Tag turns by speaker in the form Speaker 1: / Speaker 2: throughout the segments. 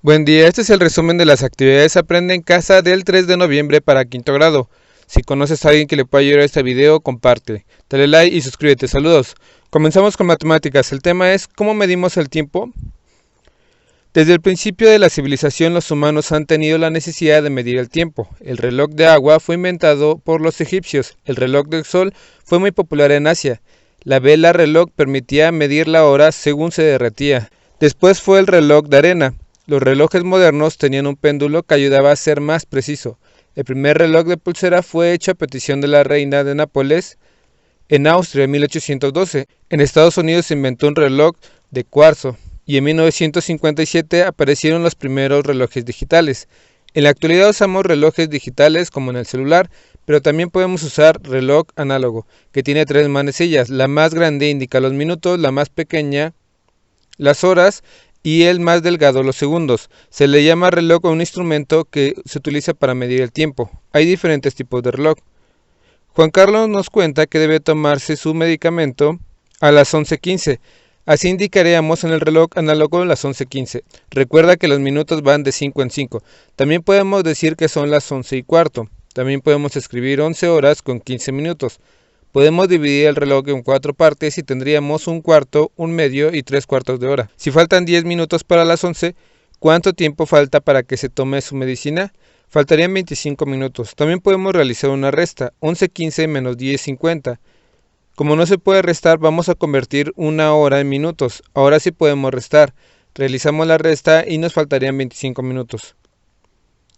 Speaker 1: Buen día, este es el resumen de las actividades Aprende en Casa del 3 de noviembre para quinto grado. Si conoces a alguien que le pueda ayudar a este video, comparte. Dale like y suscríbete. Saludos. Comenzamos con matemáticas. El tema es ¿cómo medimos el tiempo? Desde el principio de la civilización los humanos han tenido la necesidad de medir el tiempo. El reloj de agua fue inventado por los egipcios. El reloj del sol fue muy popular en Asia. La vela reloj permitía medir la hora según se derretía. Después fue el reloj de arena. Los relojes modernos tenían un péndulo que ayudaba a ser más preciso. El primer reloj de pulsera fue hecho a petición de la reina de Nápoles en Austria en 1812. En Estados Unidos se inventó un reloj de cuarzo y en 1957 aparecieron los primeros relojes digitales. En la actualidad usamos relojes digitales como en el celular, pero también podemos usar reloj análogo, que tiene 3 manecillas. La más grande indica los minutos, la más pequeña las horas y el más delgado los segundos. Se le llama reloj a un instrumento que se utiliza para medir el tiempo. Hay diferentes tipos de reloj. Juan Carlos nos cuenta que debe tomarse su medicamento a las 11:15. Así indicaríamos en el reloj análogo las 11:15. Recuerda que los minutos van de 5 en 5. También podemos decir que son las 11:15. También podemos escribir 11 horas con 15 minutos. Podemos dividir el reloj en 4 partes y tendríamos un cuarto, un medio y 3/4 de hora. Si faltan 10 minutos para las 11, ¿cuánto tiempo falta para que se tome su medicina? Faltarían 25 minutos. También podemos realizar una resta. 11:15 menos 10:50. Como no se puede restar, vamos a convertir una hora en minutos. Ahora sí podemos restar. Realizamos la resta y nos faltarían 25 minutos.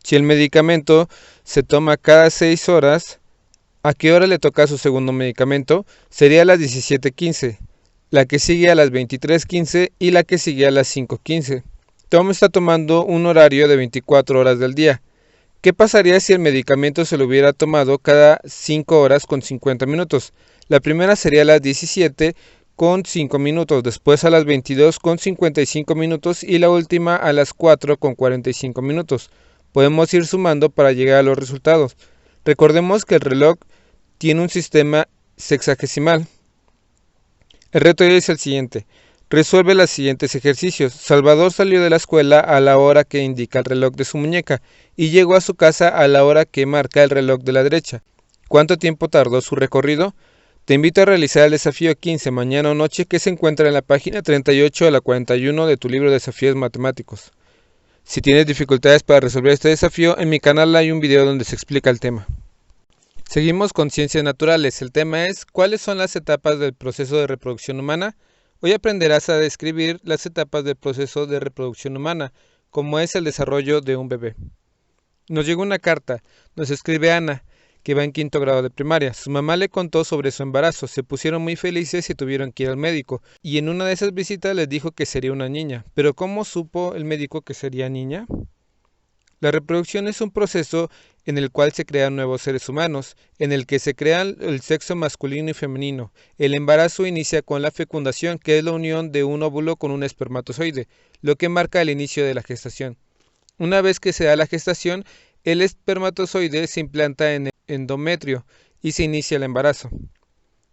Speaker 1: Si el medicamento se toma cada 6 horas, ¿a qué hora le toca su segundo medicamento? Sería a las 17:15, la que sigue a las 23:15 y la que sigue a las 5:15. Tom está tomando un horario de 24 horas del día. ¿Qué pasaría si el medicamento se lo hubiera tomado cada 5 horas con 50 minutos? La primera sería a las 17 con 5 minutos, después a las 22 con 55 minutos y la última a las 4 con 45 minutos. Podemos ir sumando para llegar a los resultados. Recordemos que el reloj tiene un sistema sexagesimal. El reto de hoy es el siguiente. Resuelve los siguientes ejercicios. Salvador salió de la escuela a la hora que indica el reloj de su muñeca y llegó a su casa a la hora que marca el reloj de la derecha. ¿Cuánto tiempo tardó su recorrido? Te invito a realizar el desafío 15 mañana o noche que se encuentra en la página 38 a la 41 de tu libro de desafíos matemáticos. Si tienes dificultades para resolver este desafío, en mi canal hay un video donde se explica el tema. Seguimos con ciencias naturales. El tema es ¿cuáles son las etapas del proceso de reproducción humana? Hoy aprenderás a describir las etapas del proceso de reproducción humana, como es el desarrollo de un bebé. Nos llegó una carta. Nos escribe Ana, que va en quinto grado de primaria. Su mamá le contó sobre su embarazo. Se pusieron muy felices y tuvieron que ir al médico. Y en una de esas visitas les dijo que sería una niña. ¿Pero cómo supo el médico que sería niña? La reproducción es un proceso en el cual se crean nuevos seres humanos, en el que se crean el sexo masculino y femenino. El embarazo inicia con la fecundación, que es la unión de un óvulo con un espermatozoide, lo que marca el inicio de la gestación. Una vez que se da la gestación, el espermatozoide se implanta en el endometrio y se inicia el embarazo.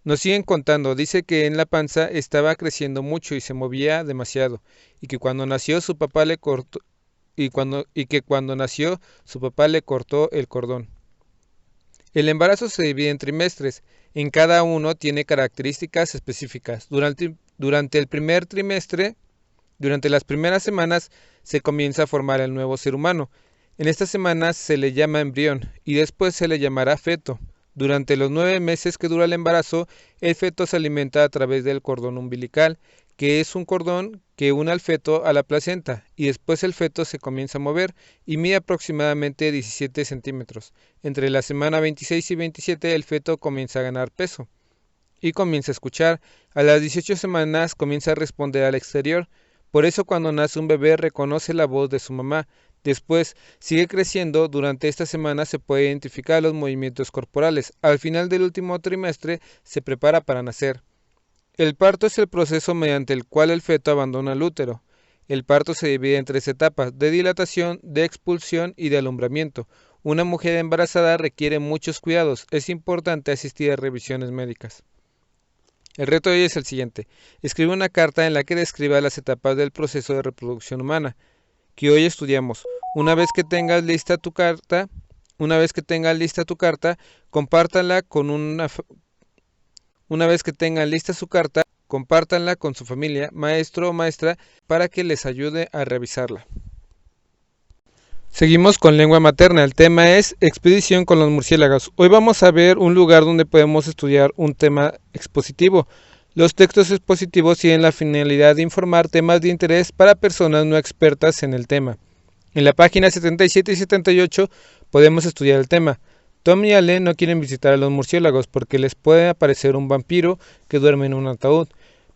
Speaker 1: Nos siguen contando, dice que en la panza estaba creciendo mucho y se movía demasiado, y que cuando nació su papá le cortó cuando nació su papá le cortó el cordón. El embarazo se divide en trimestres. En cada uno tiene características específicas. Durante el primer trimestre, durante las primeras semanas, se comienza a formar el nuevo ser humano. En estas semanas se le llama embrión y después se le llamará feto. Durante los 9 meses que dura el embarazo, el feto se alimenta a través del cordón umbilical, que es un cordón que une al feto a la placenta, y después el feto se comienza a mover y mide aproximadamente 17 centímetros. Entre la semana 26 y 27 el feto comienza a ganar peso y comienza a escuchar. A las 18 semanas comienza a responder al exterior. Por eso cuando nace un bebé reconoce la voz de su mamá. Después sigue creciendo. Durante esta semana se puede identificar los movimientos corporales. Al final del último trimestre se prepara para nacer. El parto es el proceso mediante el cual el feto abandona el útero. El parto se divide en 3 etapas: de dilatación, de expulsión y de alumbramiento. Una mujer embarazada requiere muchos cuidados. Es importante asistir a revisiones médicas. El reto de hoy es el siguiente. Escribe una carta en la que describa las etapas del proceso de reproducción humana. que hoy estudiamos. Una vez que tengas lista tu carta, compártanla con una vez que tengan lista su carta, compártanla con su familia, maestro o maestra, para que les ayude a revisarla. Seguimos con lengua materna. El tema es expedición con los murciélagos. Hoy vamos a ver un lugar donde podemos estudiar un tema expositivo. Los textos expositivos tienen la finalidad de informar temas de interés para personas no expertas en el tema. En la página 77 y 78 podemos estudiar el tema. Tom y Ale no quieren visitar a los murciélagos porque les puede aparecer un vampiro que duerme en un ataúd.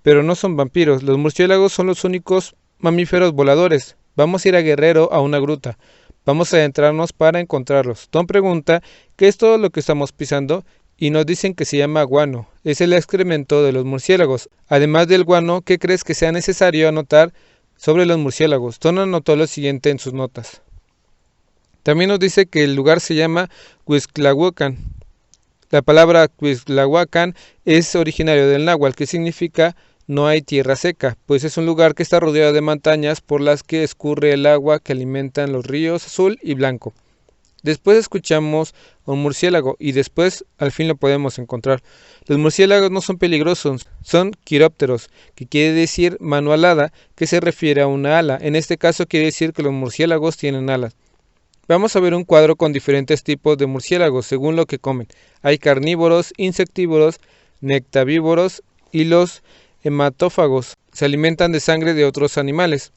Speaker 1: Pero no son vampiros, los murciélagos son los únicos mamíferos voladores. Vamos a ir a Guerrero a una gruta. Vamos a adentrarnos para encontrarlos. Tom pregunta ¿qué es todo lo que estamos pisando? Y nos dicen que se llama guano. Es el excremento de los murciélagos. Además del guano, ¿qué crees que sea necesario anotar sobre los murciélagos? Tom anotó lo siguiente en sus notas. También nos dice que el lugar se llama Cuixtlahuacan. La palabra Cuixtlahuacan es originario del náhuatl, que significa no hay tierra seca, pues es un lugar que está rodeado de montañas por las que escurre el agua que alimentan los ríos azul y blanco. Después escuchamos a un murciélago y después al fin lo podemos encontrar. Los murciélagos no son peligrosos, son quirópteros, que quiere decir mano alada, que se refiere a una ala. En este caso quiere decir que los murciélagos tienen alas. Vamos a ver un cuadro con diferentes tipos de murciélagos según lo que comen. Hay carnívoros, insectívoros, nectavívoros y los hematófagos. Se alimentan de sangre de otros animales.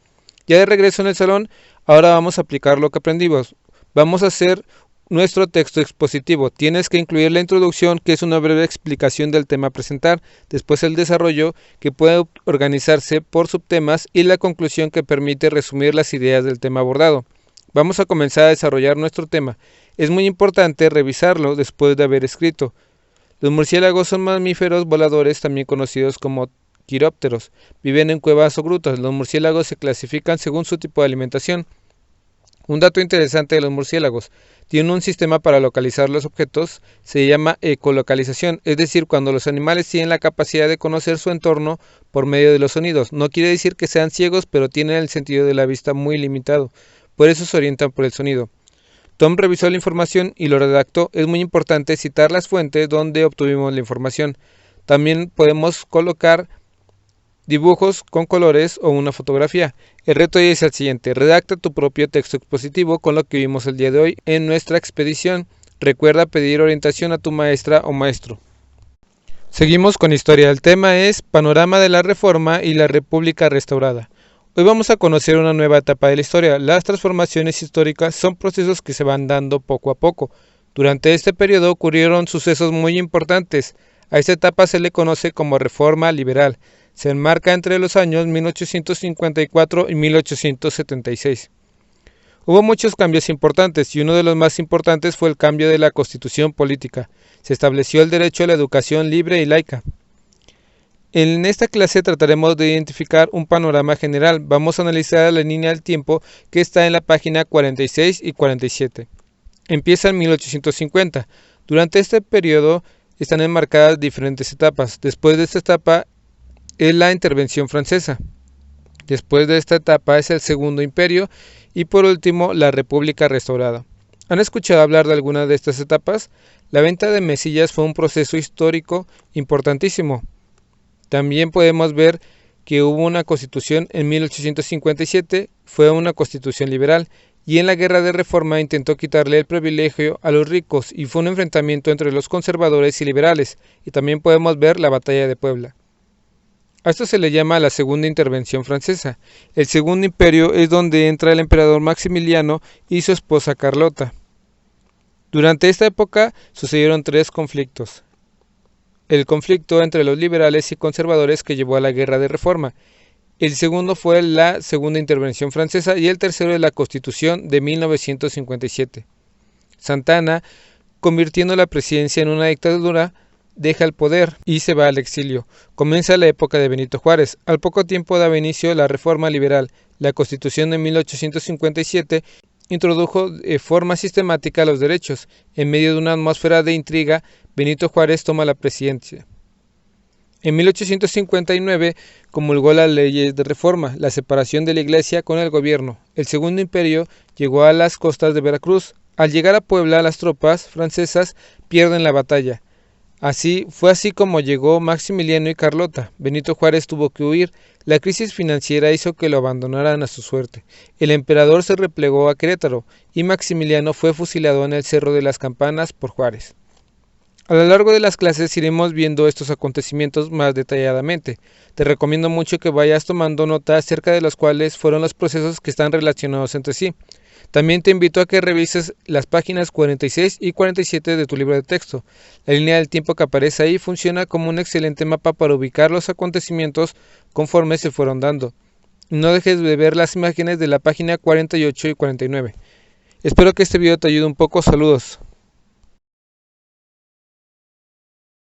Speaker 1: Ya de regreso en el salón, ahora vamos a aplicar lo que aprendimos. Vamos a hacer nuestro texto expositivo. Tienes que incluir la introducción, que es una breve explicación del tema a presentar, después el desarrollo, que puede organizarse por subtemas, y la conclusión, que permite resumir las ideas del tema abordado. Vamos a comenzar a desarrollar nuestro tema. Es muy importante revisarlo después de haber escrito. Los murciélagos son mamíferos voladores, también conocidos como quirópteros. Viven en cuevas o grutas. Los murciélagos se clasifican según su tipo de alimentación. Un dato interesante de los murciélagos: tienen un sistema para localizar los objetos, se llama ecolocalización, es decir, cuando los animales tienen la capacidad de conocer su entorno por medio de los sonidos. No quiere decir que sean ciegos, pero tienen el sentido de la vista muy limitado, por eso se orientan por el sonido. Tom revisó la información y lo redactó. Es muy importante citar las fuentes donde obtuvimos la información. También podemos colocar dibujos con colores o una fotografía. El reto hoy es el siguiente: redacta tu propio texto expositivo con lo que vimos el día de hoy en nuestra expedición. Recuerda pedir orientación a tu maestra o maestro. Seguimos con historia. El tema es Panorama de la Reforma y la República Restaurada. Hoy vamos a conocer una nueva etapa de la historia. Las transformaciones históricas son procesos que se van dando poco a poco. Durante este periodo ocurrieron sucesos muy importantes. A esta etapa se le conoce como Reforma Liberal. Se enmarca entre los años 1854 y 1876. Hubo muchos cambios importantes y uno de los más importantes fue el cambio de la Constitución política. Se estableció el derecho a la educación libre y laica. En esta clase trataremos de identificar un panorama general. Vamos a analizar la línea del tiempo que está en la página 46 y 47. Empieza en 1850. Durante este periodo están enmarcadas diferentes etapas. Después de esta etapa es la intervención francesa. Después de esta etapa es el Segundo Imperio y por último la República Restaurada. ¿Han escuchado hablar de alguna de estas etapas? La venta de mesillas fue un proceso histórico importantísimo. También podemos ver que hubo una constitución en 1857, fue una constitución liberal, y en la guerra de reforma intentó quitarle el privilegio a los ricos y fue un enfrentamiento entre los conservadores y liberales, y también podemos ver la batalla de Puebla. A esto se le llama la Segunda Intervención Francesa. El Segundo Imperio es donde entra el emperador Maximiliano y su esposa Carlota. Durante esta época sucedieron 3 conflictos. El conflicto entre los liberales y conservadores que llevó a la guerra de reforma. El segundo fue la Segunda Intervención Francesa y el tercero es la Constitución de 1957. Santa Anna, convirtiendo la presidencia en una dictadura, deja el poder y se va al exilio. Comienza la época de Benito Juárez. Al poco tiempo daba inicio la Reforma Liberal. La Constitución de 1857 introdujo de forma sistemática los derechos. En medio de una atmósfera de intriga, Benito Juárez toma la presidencia. En 1859 comulgó las leyes de reforma, la separación de la Iglesia con el gobierno. El Segundo Imperio llegó a las costas de Veracruz. Al llegar a Puebla, las tropas francesas pierden la batalla. Fue así como llegó Maximiliano y Carlota. Benito Juárez tuvo que huir. La crisis financiera hizo que lo abandonaran a su suerte. El emperador se replegó a Querétaro y Maximiliano fue fusilado en el Cerro de las Campanas por Juárez. A lo largo de las clases iremos viendo estos acontecimientos más detalladamente. Te recomiendo mucho que vayas tomando nota acerca de los cuales fueron los procesos que están relacionados entre sí. También te invito a que revises las páginas 46 y 47 de tu libro de texto. La línea del tiempo que aparece ahí funciona como un excelente mapa para ubicar los acontecimientos conforme se fueron dando. No dejes de ver las imágenes de la página 48 y 49. Espero que este video te ayude un poco. Saludos.